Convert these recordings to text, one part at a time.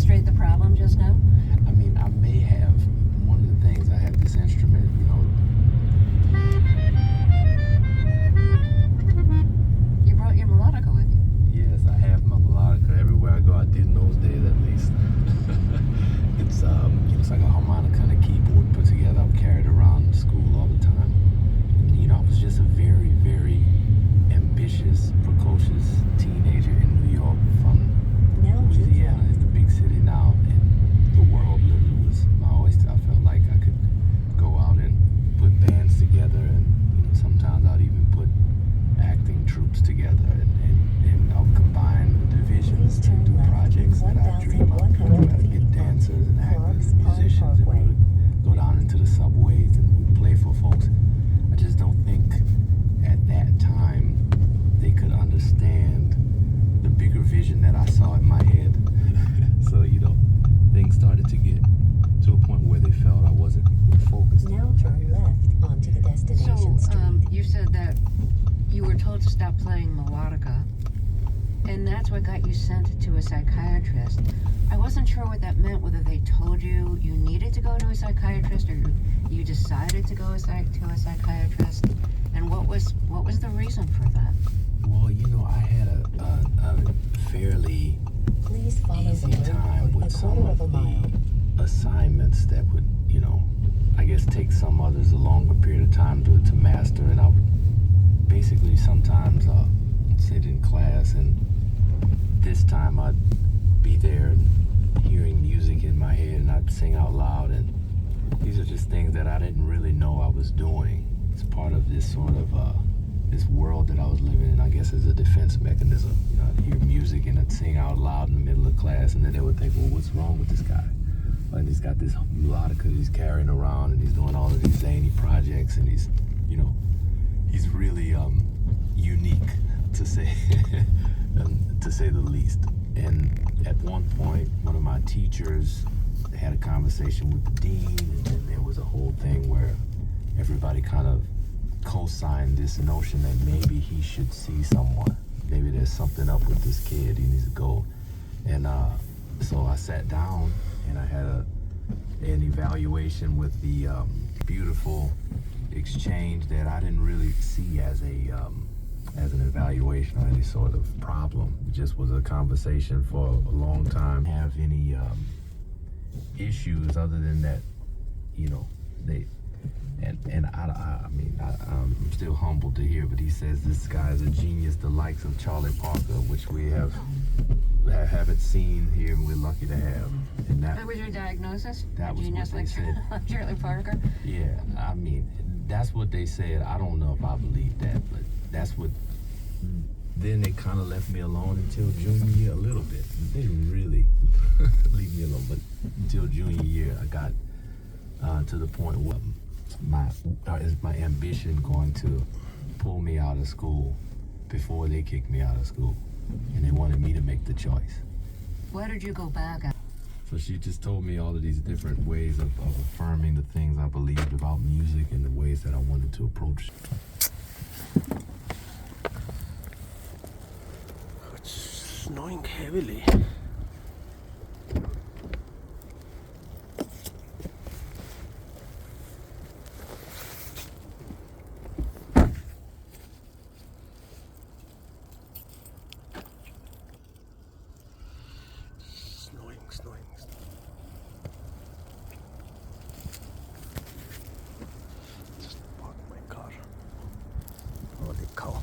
demonstrate the problem just now? I mean, I may have. One of the things, I have this instrument, you know. You brought your melodica with you. Yes, I have my melodica everywhere I go. I did in those days, at least. It's like a harmonica and a keyboard put together. I would carry it around school all the time. And, you know, I was just a very, very ambitious, precocious teenager in New York from Louisiana. It's the big city now in the world. Literally was I felt like I could go out and put bands together, and you know, sometimes I'd even put acting troupes together, and I would combine the divisions to do projects that I dream of. Where I'd get dancers and actors and musicians, and we would go down into the subways and we'd play for folks. I just don't think at that time they could understand the bigger vision that I saw in my head. So, you know, things started to get to a point where they felt I wasn't focused. Now turn left onto the destination street. You said that you were told to stop playing melodica, and that's what got you sent to a psychiatrist. I wasn't sure what that meant, whether they told you you needed to go to a psychiatrist or you decided to go to a psychiatrist, and what was the reason for that? Well, you know, I had a fairly Please follow easy the road time for with a some quarter of of a mile. the assignments that would, you know, I guess take some others a longer period of time to master. And I would basically sometimes sit in class, and this time I'd be there hearing music in my head, and I'd sing out loud. And these are just things that I didn't really know I was doing. It's part of this sort of this world that I was living in, I guess, as a defense mechanism. You know, I'd hear music and I'd sing out loud in the middle of class, and then they would think, well, what's wrong with this guy? And he's got this melodica he's carrying around, and he's doing all of these zany projects, and he's, you know, he's really unique, to say to say the least. And at one point, one of my teachers had a conversation with the dean, and then there was a whole thing where everybody kind of co-signed this notion that maybe he should see someone. Maybe there's something up with this kid. He needs to go. And so I sat down, and I had an evaluation with the beautiful exchange that I didn't really see as an evaluation or any sort of problem. It just was a conversation for a long time. Have any issues other than that, you know, they. And I mean, I'm still humbled to hear, but he says this guy is a genius, the likes of Charlie Parker, which we haven't seen here, and we're lucky to have. And That was your diagnosis? That was genius what they said. like Charlie Parker? Yeah, I mean, that's what they said. I don't know if I believe that, but that's what. Then they kind of left me alone until junior year a little bit. They didn't really leave me alone, but until junior year, I got to the point where is my ambition going to pull me out of school before they kicked me out of school, and they wanted me to make the choice. Where did you go back at? So she just told me all of these different ways of affirming the things I believed about music and the ways that I wanted to approach. It's snowing heavily. Snowing. Just parked my car. Holy cow.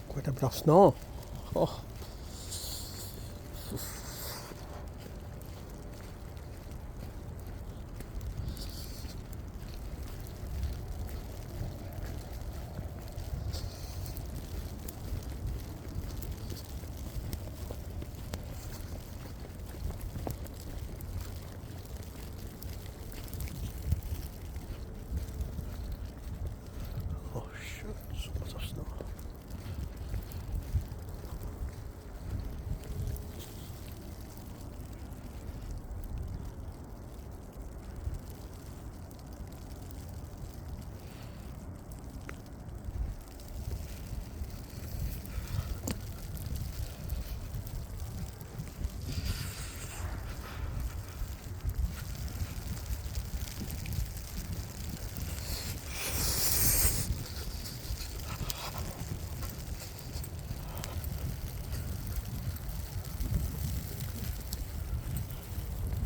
Quite a bit of snow.